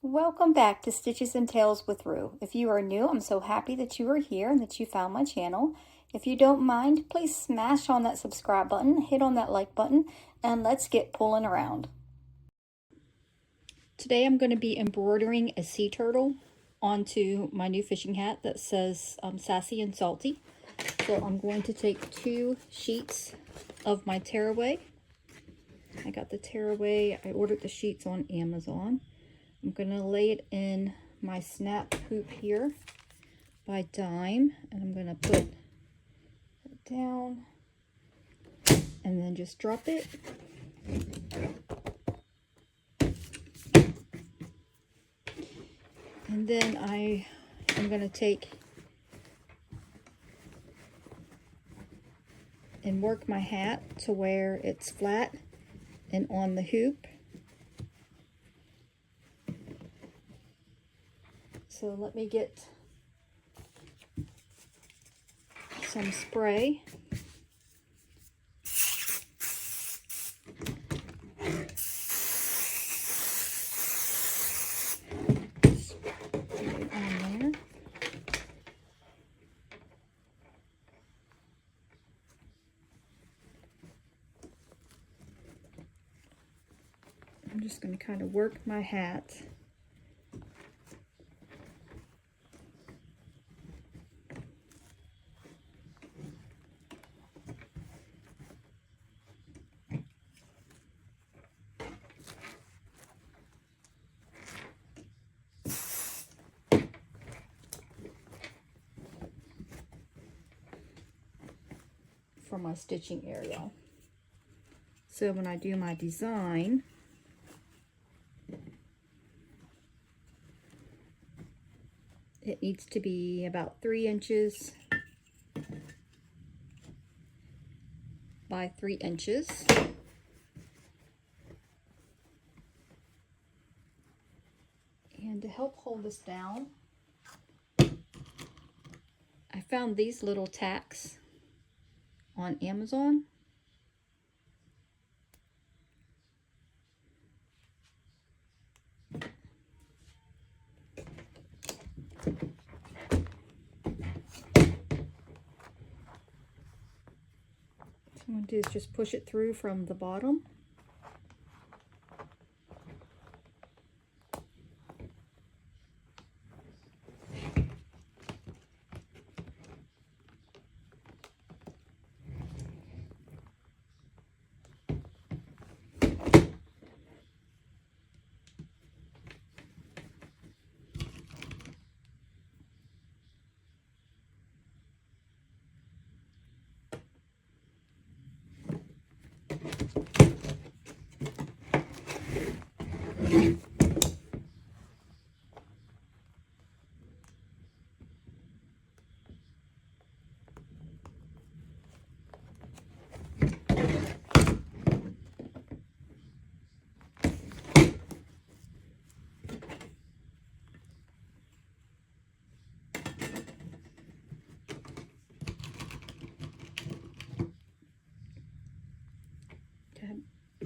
Welcome back to Stitches and Tales with Rue. If you are new, I'm so happy that you are here and that you found my channel. If you don't mind, please smash on that subscribe button, hit on that like button, and let's get pulling around. Today I'm going to be embroidering a sea turtle onto my new fishing hat that says Sassy and Salty. So I'm going to take 2 sheets of my tearaway. I got the tearaway. I ordered the sheets on Amazon. I'm going to lay it in my snap hoop here by dime, and I'm going to put it down and then just drop it. And then I am going to take and work my hat to where it's flat and on the hoop. So let me get some spray. Spray it on there. I'm just going to kind of work my hat for my stitching area. So when I do my design, it needs to be about 3 inches by 3 inches. And to help hold this down, I found these little tacks on Amazon. What I'm going to do is just push it through from the bottom.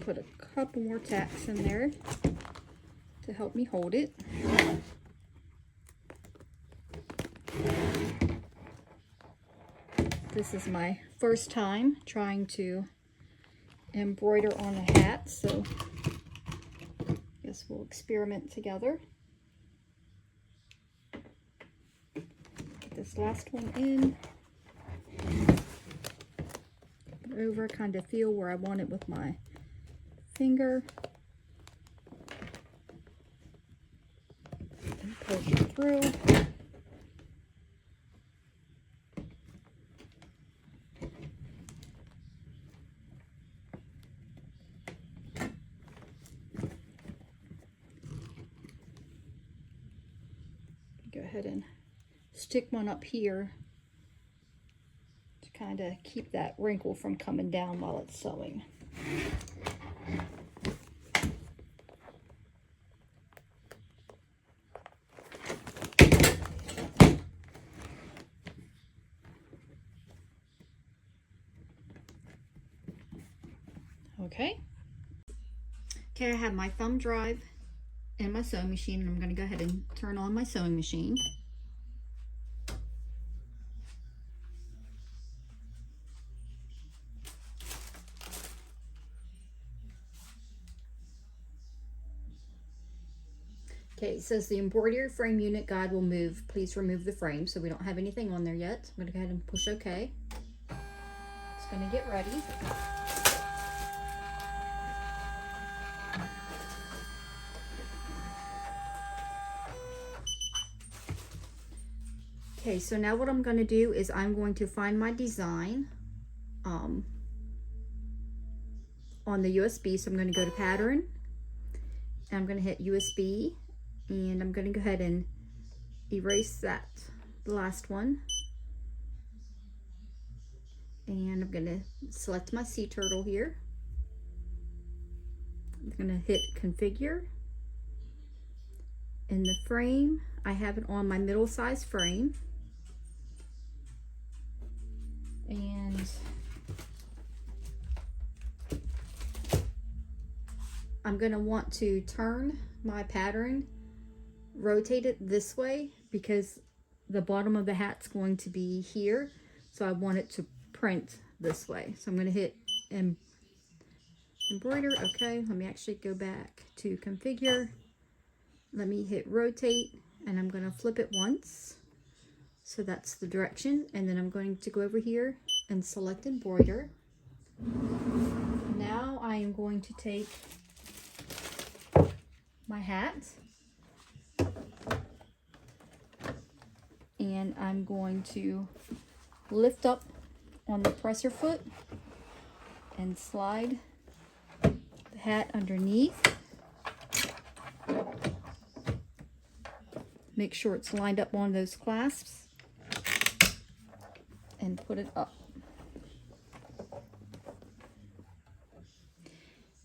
Put a couple more tacks in there to help me hold it. This is my first time trying to embroider on a hat, so I guess we'll experiment together. Get this last one in. Put it over, kind of feel where I want it with my finger and poke it through. Go ahead and stick one up here to kind of keep that wrinkle from coming down while it's sewing. Okay, I have my thumb drive and my sewing machine, and I'm going to go ahead and turn on my sewing machine. Okay, it says the embroidery frame unit guide will move. Please remove the frame. So we don't have anything on there yet. I'm going to go ahead and push OK. It's going to get ready. Okay, so now what I'm going to do is I'm going to find my design on the USB. So I'm going to go to pattern, and I'm going to hit USB, and I'm going to go ahead and erase that, the last one. And I'm going to select my sea turtle here. I'm going to hit configure. In the frame, I have it on my middle size frame. And I'm going to want to turn my pattern, rotate it this way, because the bottom of the hat's going to be here. So I want it to print this way. So I'm going to hit embroider. Okay, let me actually go back to configure. Let me hit rotate, and I'm going to flip it once. So that's the direction, and then I'm going to go over here and select embroider. Now I am going to take my hat, and I'm going to lift up on the presser foot and slide the hat underneath. Make sure it's lined up on those clasps, and put it up.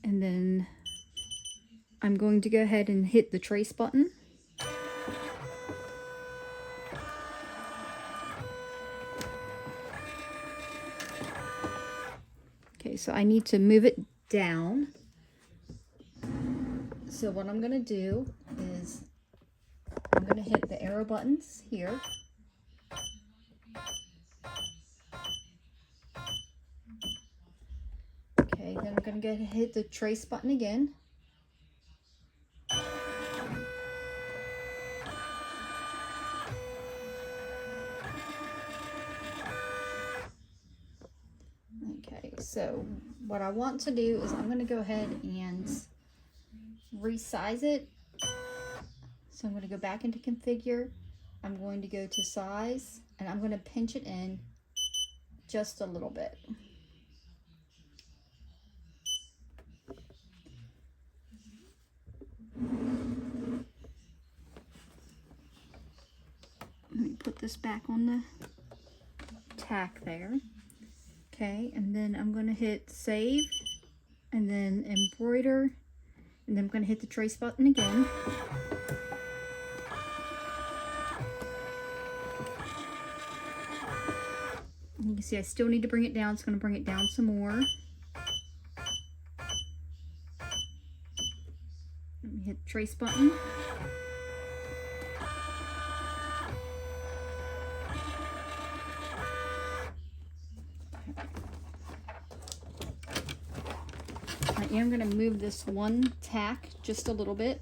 And then I'm going to go ahead and hit the trace button. Okay, so I need to move it down. So what I'm going to do is I'm going to hit the arrow buttons here. Okay, then I'm going to go ahead and hit the trace button again. Okay, so what I want to do is I'm going to go ahead and resize it. So I'm going to go back into configure. I'm going to go to size, and I'm going to pinch it in just a little bit. Let me put this back on the tack there. Okay, and then I'm going to hit save, and then embroider, and then I'm going to hit the trace button again. You can see I still need to bring it down. It's going to bring it down some more. Let me hit the trace button. I am going to move this one tack just a little bit.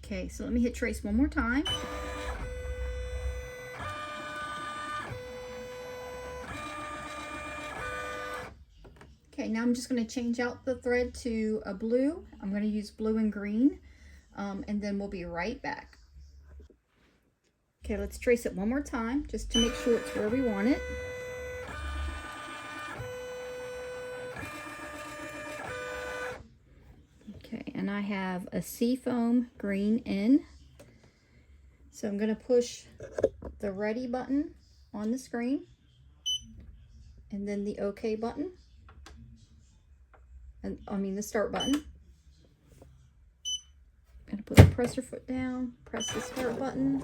Okay, so let me hit trace one more time. Okay, now I'm just going to change out the thread to a blue. I'm going to use blue and green, and then we'll be right back. Okay, let's trace it one more time just to make sure it's where we want it. Okay, and I have a seafoam green in. So I'm going to push the ready button on the screen, and then the OK button, and I mean the start button. Gonna put the presser foot down, press the start button.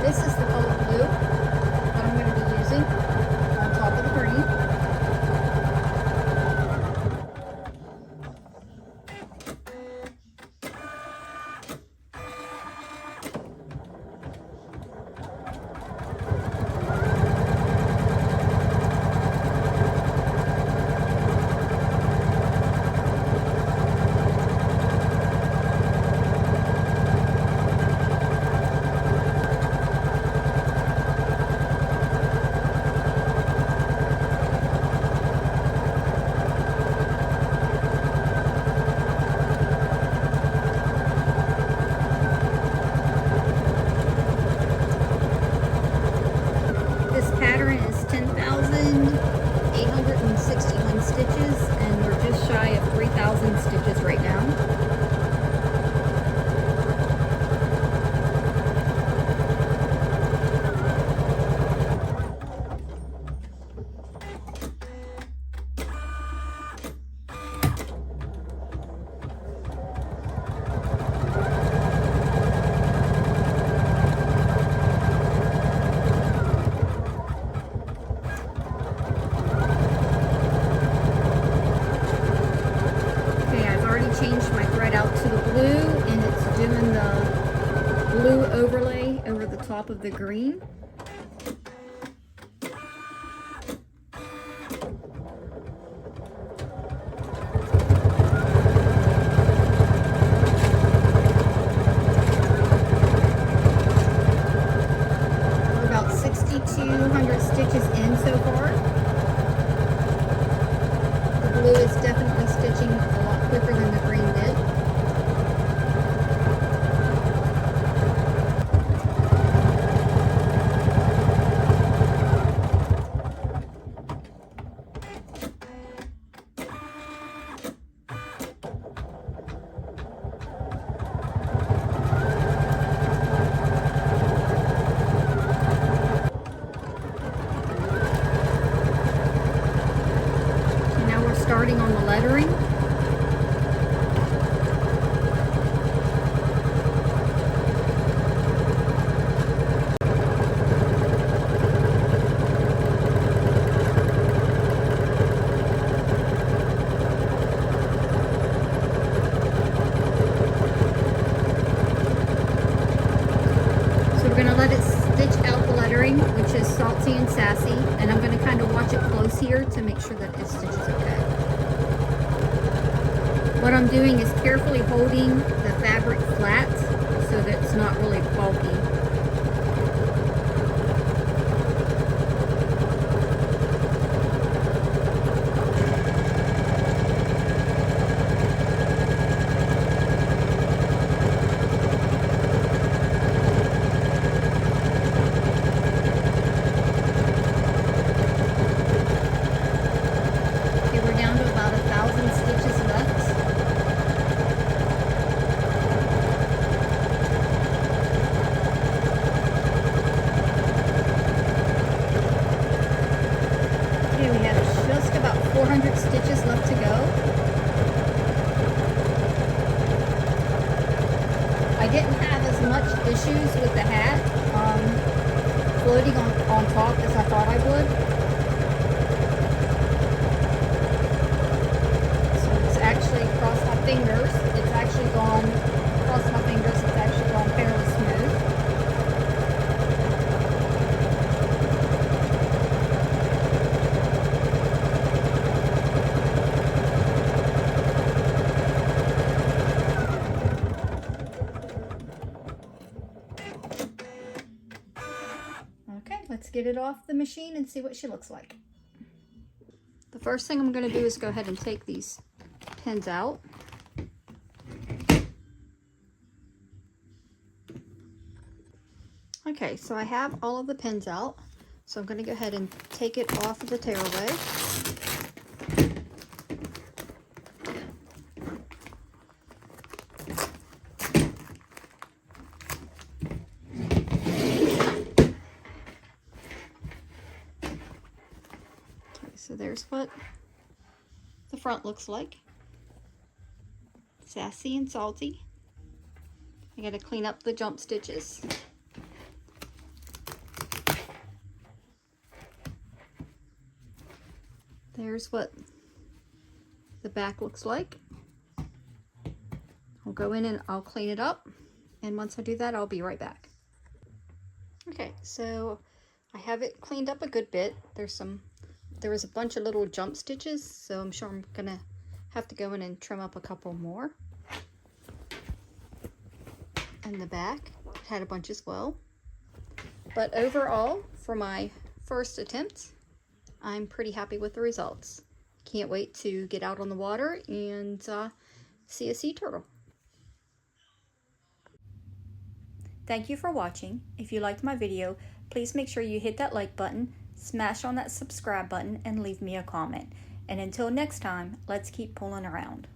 This is the color blue that I'm going to be using on top of the green. This pattern is 10,861 stitches, and we're just shy of 3,000 stitches right now. Changed my thread out to the blue, and it's doing the blue overlay over the top of the green. We're about 6,200 stitches in so far. The blue is definitely stitching a lot quicker than the green did. And now we're starting on the lettering. We're going to let it stitch out the lettering, which is Salty-N-Sassy, and I'm going to kind of watch it close here to make sure that it stitches okay. What I'm doing is carefully holding the fabric flat so that it's not really bulky. Stitches left to go. I didn't have as much issues with the hat floating on top as I thought I would. So it's actually, cross my fingers, it's actually gone, cross my fingers, it's actually gone fairly smooth. get it off the machine and see what she looks like. The first thing I'm going to do is go ahead and take these pins out. Okay, so I have all of the pins out, so I'm going to go ahead and take it off of the tearaway. So there's what the front looks like. Sassy and salty. I gotta clean up the jump stitches. There's what the back looks like. I'll go in and I'll clean it up, and once I do that, I'll be right back. Okay, so I have it cleaned up a good bit. There was a bunch of little jump stitches, so I'm sure I'm gonna have to go in and trim up a couple more. And the back had a bunch as well. But overall, for my first attempt, I'm pretty happy with the results. Can't wait to get out on the water and see a sea turtle. Thank you for watching. If you liked my video, please make sure you hit that like button, smash on that subscribe button, and leave me a comment. And until next time, let's keep pulling around.